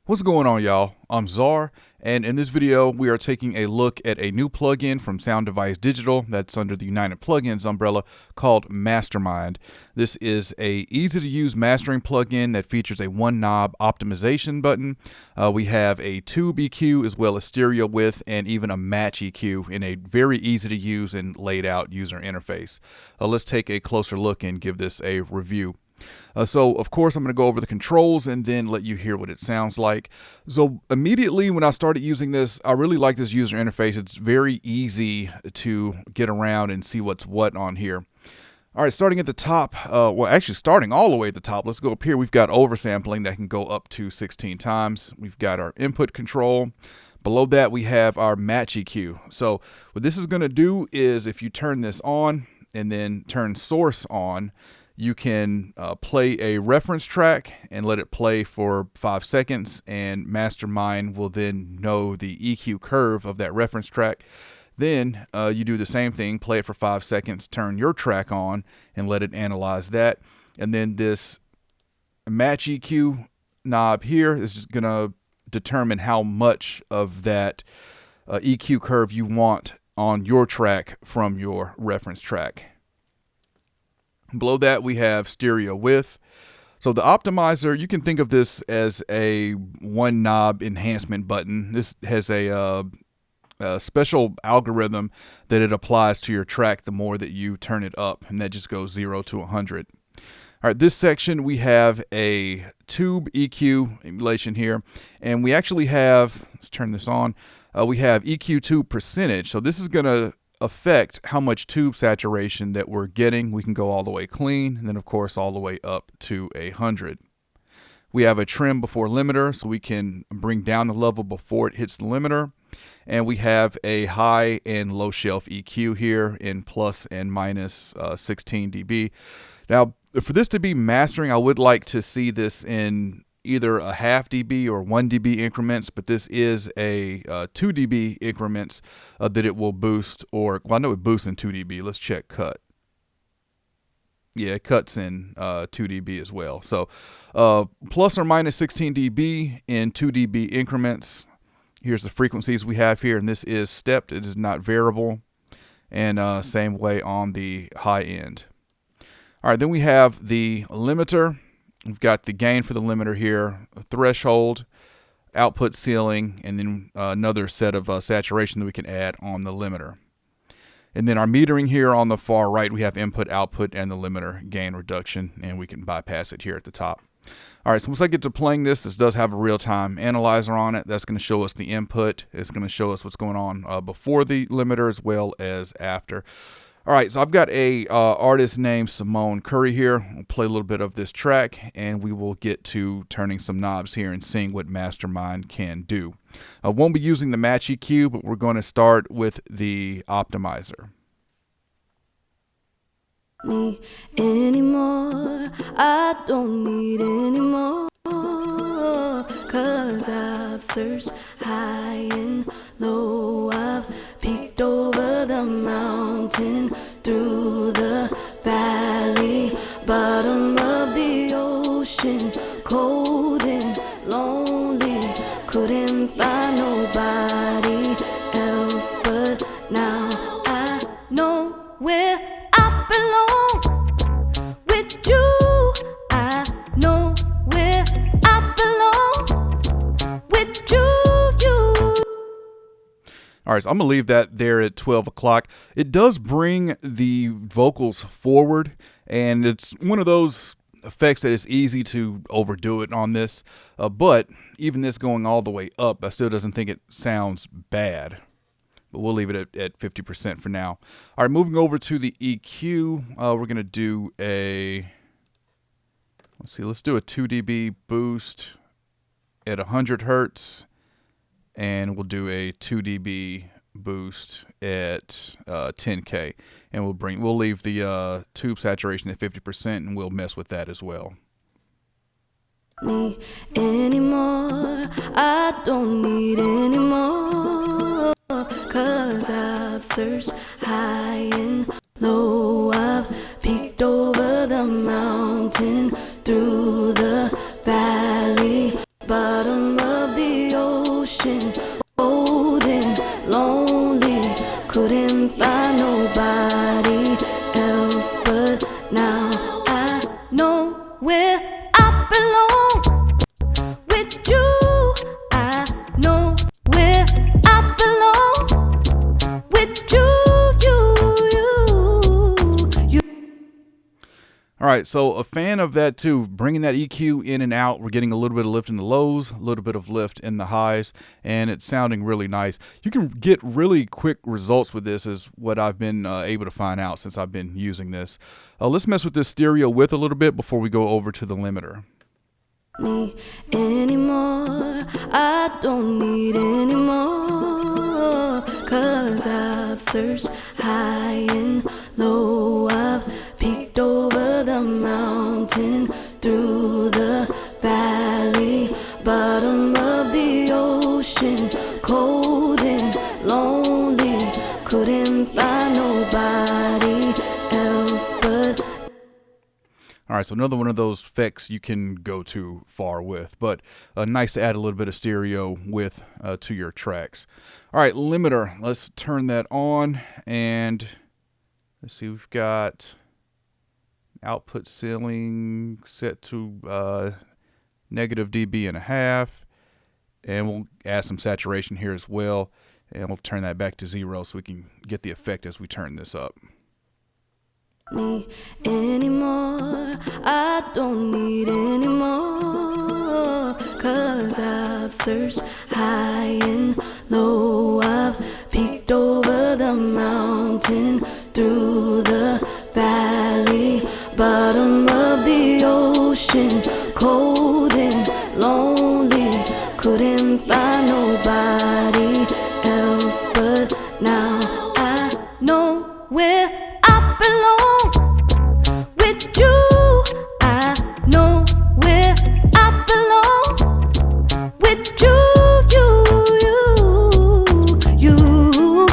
What's going on, y'all? I'm Czar, and in this video we are taking a look at a new plugin from Sound Device Digital that's under the United Plugins umbrella called Mastermind. This is a easy to use mastering plugin that features a one knob optimization button. We have a tube EQ as well as stereo width and even a match EQ in a very easy to use and laid out user interface. Let's take a closer look and give this a review. So of course I'm going to go over the controls and then let you hear what it sounds like. So immediately when I started using this, I really like this user interface. It's very easy to get around and see what's what on here. All right, starting at the top, well actually starting all the way at the top, let's go up here. We've got oversampling that can go up to 16 times. We've got our input control. Below that we have our match EQ. So what this is going to do is if you turn this on and then turn source on, you can play a reference track and let it play for 5 seconds, and Mastermind will then know the EQ curve of that reference track. Then you do the same thing, play it for 5 seconds, turn your track on and let it analyze that. And then this match EQ knob here is just going to determine how much of that EQ curve you want on your track from your reference track. Below that we have stereo width. So the optimizer, you can think of this as a one knob enhancement button. This has a special algorithm that it applies to your track the more that you turn it up, and that just goes 0 to 100. All right, this section we have a tube EQ emulation here, and we actually have, let's turn this on, we have EQ tube percentage. So this is going to affect how much tube saturation that we're getting. We can go all the way clean, and then of course all the way up to 100. We have a trim before limiter, so we can bring down the level before it hits the limiter. And we have a high and low shelf EQ here in plus and minus 16 dB. Now for this to be mastering, I would like to see this in either a half dB or 1 dB increments, but this is a 2 dB increments that it will boost, or well, I know it boosts in 2 dB. Let's check cut. Yeah, it cuts in 2 dB as well. So plus or minus 16 dB in 2 dB increments. Here's the frequencies we have here, and this is stepped. It is not variable. And same way on the high end. All right, then we have the limiter. We've got the gain for the limiter here, a threshold, output ceiling, and then another set of saturation that we can add on the limiter. And then our metering here on the far right, we have input, output, and the limiter gain reduction, and we can bypass it here at the top. All right, so once I get to playing this, this does have a real-time analyzer on it. That's going to show us the input. It's going to show us what's going on before the limiter as well as after. All right, so I've got a artist named Simone Curry here. We'll play a little bit of this track, and we will get to turning some knobs here and seeing what Mastermind can do. I won't be using the match EQ, but we're going to start with the optimizer. Me anymore, I don't need anymore, 'cause I've searched high and low, I've peeked over the mountain, through the valley, bottom of the ocean, cold and lonely, couldn't find nobody else, but now I know where I belong. With you, I know where I belong. With you. All right, so I'm going to leave that there at 12 o'clock. It does bring the vocals forward, and it's one of those effects that it's easy to overdo it on this. But even this going all the way up, I still doesn't think it sounds bad. But we'll leave it at 50% for now. All right, moving over to the EQ, we're going to do a, let's do a 2 dB boost at 100 hertz. And we'll do a 2 dB boost at 10K, and we'll leave the tube saturation at 50%, and we'll mess with that as well. Me anymore, I don't need anymore, 'cause I've searched high and low, I've peeked over the mountain, through the valley, bottom of right, so a fan of that too, bringing that EQ in and out. We're getting a little bit of lift in the lows, a little bit of lift in the highs, and it's sounding really nice. You can get really quick results with this, is what I've been able to find out since I've been using this. Let's mess with this stereo width a little bit before we go over to the limiter. Me anymore, I don't need anymore, 'cause I've searched high and low, I've peeked over the mountain, through the valley, bottom of the ocean, cold and lonely, couldn't find nobody else but. All right, so another one of those effects you can go too far with, but nice to add a little bit of stereo width to your tracks. All right, limiter, let's turn that on, and let's see, we've got output ceiling set to negative dB.5, and we'll add some saturation here as well, and we'll turn that back to 0 so we can get the effect as we turn this up. Me anymore, I don't need anymore, 'cause I've searched high and low, I've peeked over the mountain, through the valley, bottom of the ocean, cold and lonely, couldn't find nobody else but now I know where I belong. With you, I know where I belong. With you, you.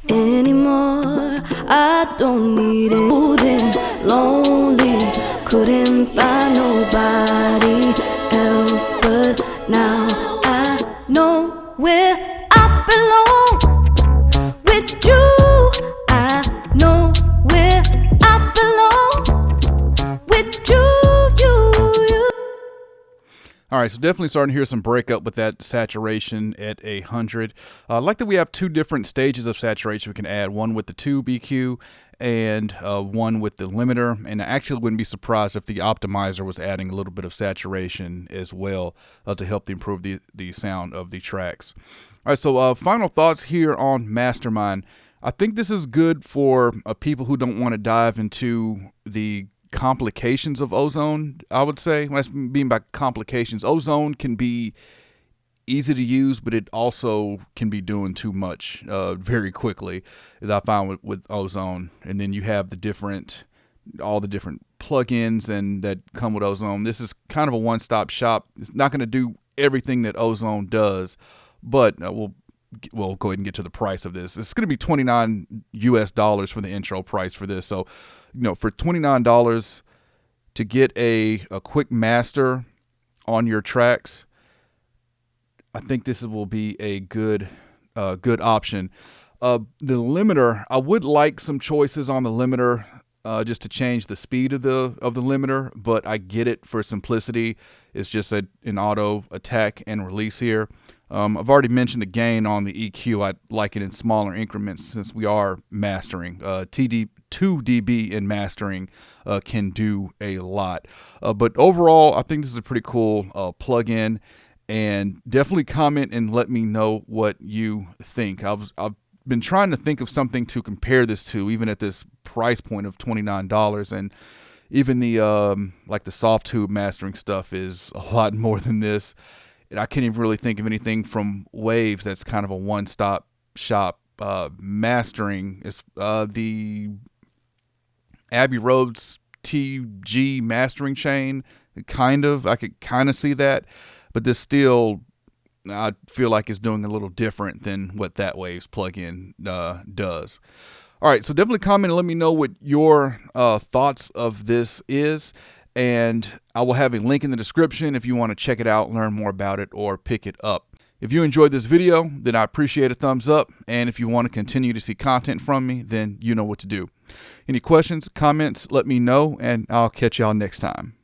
Anymore, I don't need it. Cold and lonely, couldn't find nobody else but now I know where I belong. With you, I know where I belong. With you. All right, so definitely starting to hear some breakup with that saturation at 100. I like that we have two different stages of saturation we can add, one with the tube EQ and one with the limiter. And I actually wouldn't be surprised if the optimizer was adding a little bit of saturation as well to help improve the sound of the tracks. All right, so final thoughts here on Mastermind. I think this is good for people who don't want to dive into the complications of Ozone, I would say. What I mean by complications, Ozone can be easy to use, but it also can be doing too much very quickly, as I found with Ozone. And then you have all the different plugins and that come with Ozone. This is kind of a one-stop shop. It's not going to do everything that Ozone does, but we'll go ahead and get to the price of this. It's going to be $29 US for the intro price for this. So, for $29 to get a quick master on your tracks, I think this will be a good option. The limiter, I would like some choices on the limiter, just to change the speed of the limiter, but I get it for simplicity. It's just an auto attack and release here. I've already mentioned the gain on the EQ. I like it in smaller increments since we are mastering. 2 dB in mastering can do a lot. But overall, I think this is a pretty cool plug-in, and definitely comment and let me know what you think. I've been trying to think of something to compare this to, even at this price point of $29, and even the like the soft tube mastering stuff is a lot more than this. And I can't even really think of anything from Waves that's kind of a one-stop shop mastering. Is the Abbey Road's TG mastering chain, kind of. I could kind of see that, but this still, I feel like, is doing a little different than what that Waves plugin does. All right, so definitely comment and let me know what your thoughts of this is. And I will have a link in the description if you want to check it out, learn more about it, or pick it up. If you enjoyed this video, then I appreciate a thumbs up. And if you want to continue to see content from me, then you know what to do. Any questions, comments, let me know, and I'll catch y'all next time.